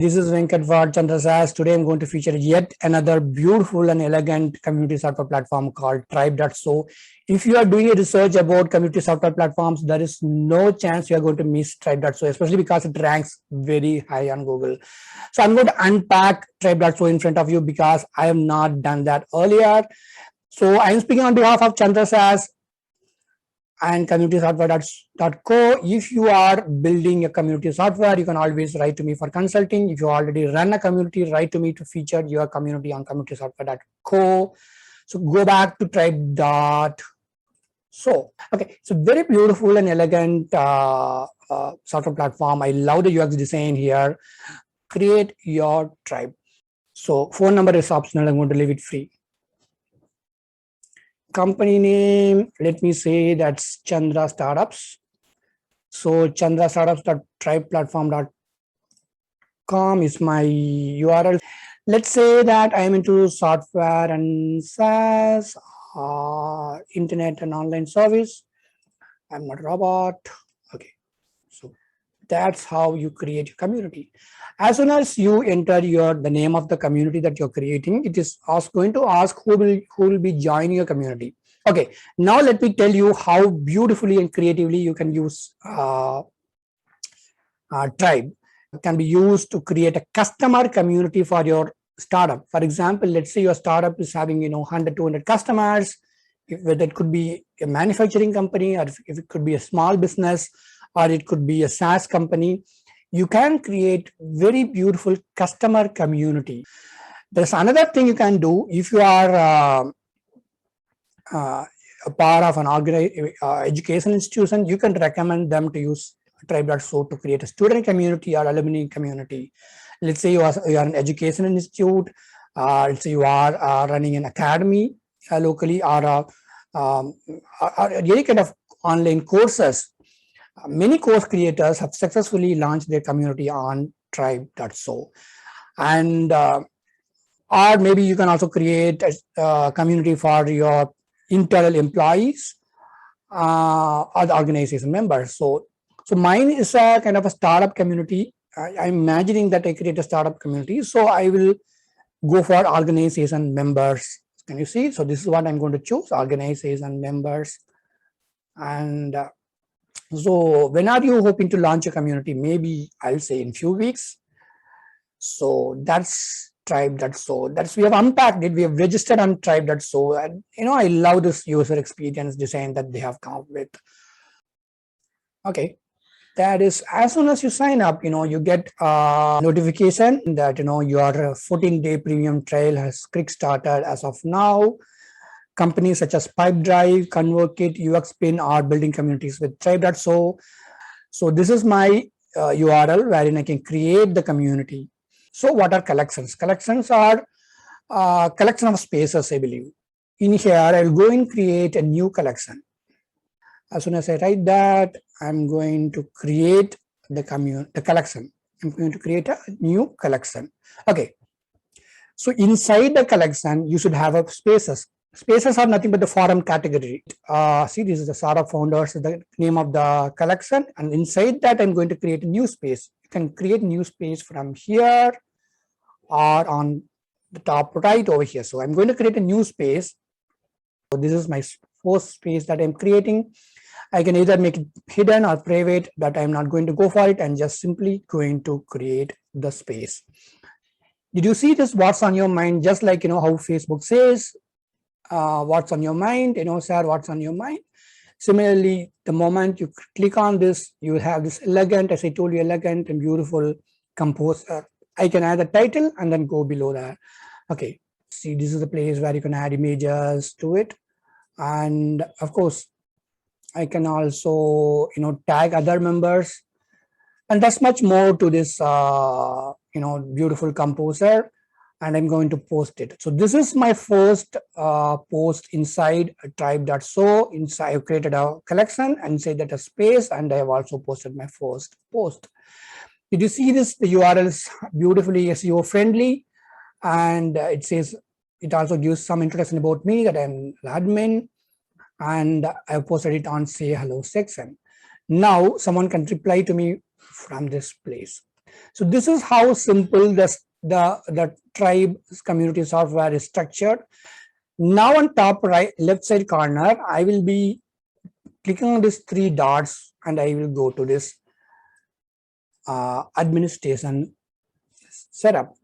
This is Venkat Vad Chandrasas. Today I'm going to feature yet another beautiful and elegant community software platform called Tribe.so. If you are doing a research about community software platforms, there is no chance you are going to miss Tribe.so, especially because it ranks very high on Google. So I'm going to unpack Tribe.so in front of you because I have not done that earlier. So I am speaking on behalf of Chandrasas and communitysoftware.co. If you are building a community software, you can always write to me for consulting. If you already run a community, write to me to feature your community on communitysoftware.co. So go back to tribe.so. Okay, so very beautiful and elegant software platform. I love the UX design here. Create your tribe. So phone number is optional. I'm going to leave it free. Company name, let me say that's Chandra Startups. So chandrastartups.tribeplatform.com is my URL. Let's say that I am into software and SaaS, internet and online service. I'm not a robot. Okay, so that's how you create your community. As soon as you enter the name of the community that you're creating, it is going to ask who will be joining your community. Okay, now let me tell you how beautifully and creatively you can use Tribe. Can be used to create a customer community for your startup. For example, let's say your startup is having 100 200 customers. Whether it could be a manufacturing company, or if it could be a small business, or it could be a SaaS company, you can create very beautiful customer community. There's another thing you can do. If you are a part of an education institution, you can recommend them to use Tribe.so to create a student community or alumni community. Let's say you are an education institute, let's say you are running an academy locally, or any kind of online courses. Many course creators have successfully launched their community on Tribe.so. And or maybe you can also create a community for your internal employees or the organization members. So mine is a kind of a startup community. I'm imagining that I create a startup community. So I will go for organization members. Can you see? So this is what I'm going to choose, organization members. And so when are you hoping to launch a community? Maybe I'll say in few weeks. So that's Tribe.so. We have unpacked it. We have registered on Tribe.so, and I love this user experience design that they have come up with. Okay, that is, as soon as you sign up, you get a notification that your 14-day premium trial has kick-started as of now. Companies such as Pipedrive, ConvertKit, UXPin are building communities with Tribe.so. So this is my URL wherein I can create the community. So what are collections? Collections are collection of spaces, I believe. In here, I will go and create a new collection. As soon as I write that, I'm going to create the collection. I'm going to create a new collection. Okay. So inside the collection, you should have spaces. Spaces are nothing but the forum category. See, this is the Startup Founders, the name of the collection. And inside that, I'm going to create a new space. You can create new space from here or on the top right over here. So I'm going to create a new space. So this is my first space that I'm creating. I can either make it hidden or private, but I'm not going to go for it. I'm just simply going to create the space. Did you see this? What's on your mind? Just like, how Facebook says, what's on your mind, sir, what's on your mind? Similarly, the moment you click on this, you have this elegant, as I told you, elegant and beautiful composer. I can add a title and then go below that. Okay, see, this is the place where you can add images to it. And of course, I can also, tag other members. And there's much more to this, beautiful composer. And I'm going to post it. So this is my first post inside Tribe.so. Inside, I've created a collection and say that a space, and I have also posted my first post. Did you see this? The URL is beautifully SEO friendly, and it says, it also gives some introduction about me, that I'm admin, and I posted it on say hello section. Now someone can reply to me from this place. So this is how simple the tribe community software is structured. Now on top right left side corner, I will be clicking on these three dots and I will go to this administration setup.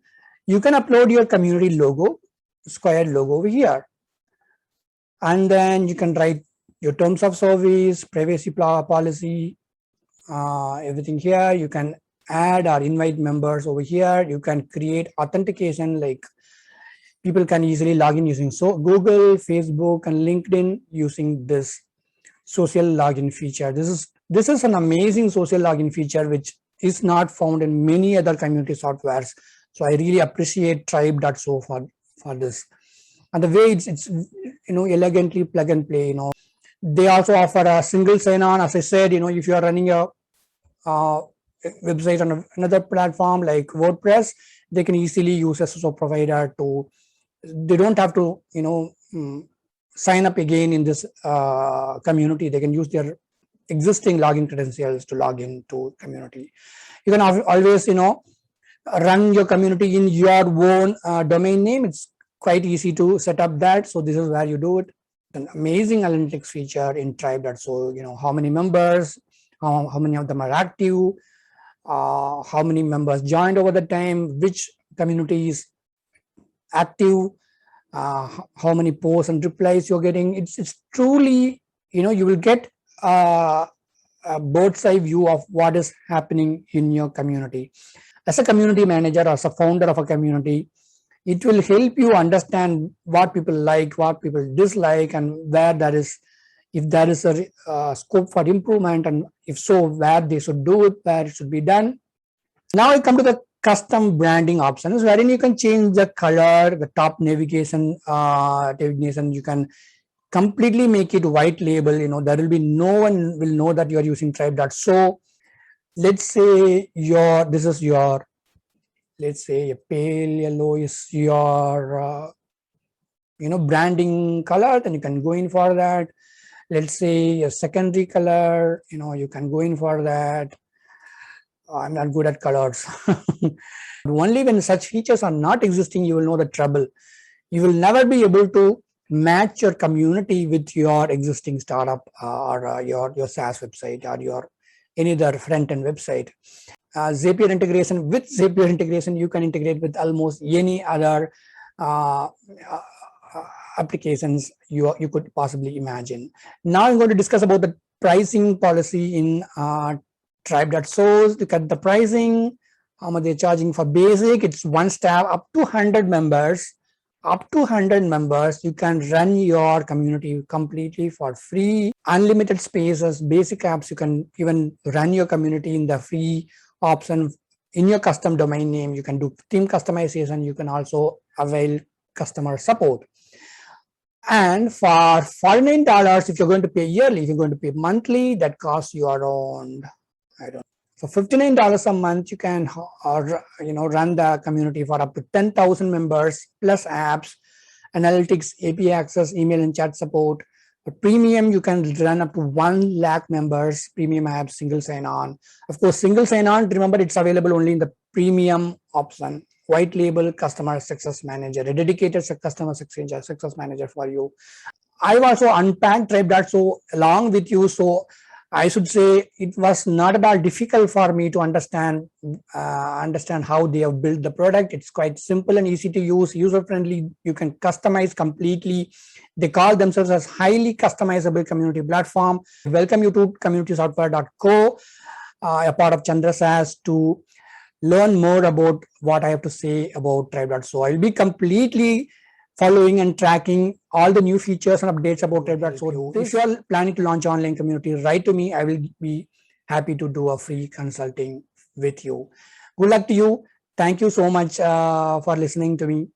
You can upload your community logo, square logo over here. And then you can write your terms of service, privacy policy, everything here. You can add or invite members over here. You can create authentication, like people can easily log in using Google, Facebook, and LinkedIn using this social login feature. This is an amazing social login feature which is not found in many other community softwares. So I really appreciate tribe.so for this. And the way it's elegantly plug and play. They also offer a single sign-on. As I said, if you are running a website on another platform like WordPress, they can easily use SSO provider to. They don't have to sign up again in this community. They can use their existing login credentials to log into community. You can always run your community in your own domain name. It's quite easy to set up that. So this is where you do it. An amazing analytics feature in tribe.so. How many members, how many of them are active, how many members joined over the time, which community is active, how many posts and replies you're getting. It's truly, you will get a bird's eye view of what is happening in your community. As a community manager or as a founder of a community, it will help you understand what people like, what people dislike, and where if there is a scope for improvement, and if so, where they should do it, where it should be done. Now I come to the custom branding options, wherein you can change the color, the top navigation designation. You can completely make it white label. There will be no one will know that you are using tribe.so. Let's say let's say a pale yellow is your branding color, then you can go in for that. Let's say a secondary color, you can go in for that. I'm not good at colors. Only when such features are not existing, you will know the trouble. You will never be able to match your community with your existing startup or your SaaS website or your any other front-end website. Zapier integration, with Zapier integration, you can integrate with almost any other applications you could possibly imagine. Now I'm going to discuss about the pricing policy in tribe.so. Look at the pricing, how much they're charging for basic. It's one staff up to 100 members. Up to 100 members, you can run your community completely for free. Unlimited spaces, basic apps, you can even run your community in the free option in your custom domain name. You can do theme customization. You can also avail customer support. And for $49, if you're going to pay yearly, if you're going to pay monthly, that costs you around, for $59 a month, you can run the community for up to 10,000 members plus apps, analytics, API access, email and chat support. For premium, you can run up to 1 lakh members, premium apps, single sign-on. Of course, single sign-on, remember, it's available only in the premium option. White label customer success manager, a dedicated customer success manager for you. I've also unpacked tribe.so along with you. So I should say it was not at all difficult for me to understand how they have built the product. It's quite simple and easy to use, user-friendly. You can customize completely. They call themselves as highly customizable community platform. Welcome you to communitysoftware.co, a part of Chandra SaaS, to learn more about what I have to say about tribe.so. I'll be completely following and tracking all the new features and updates about tribe.so. If you are planning to launch online community, write to me. I will be happy to do a free consulting with you. Good luck to you. Thank you so much for listening to me.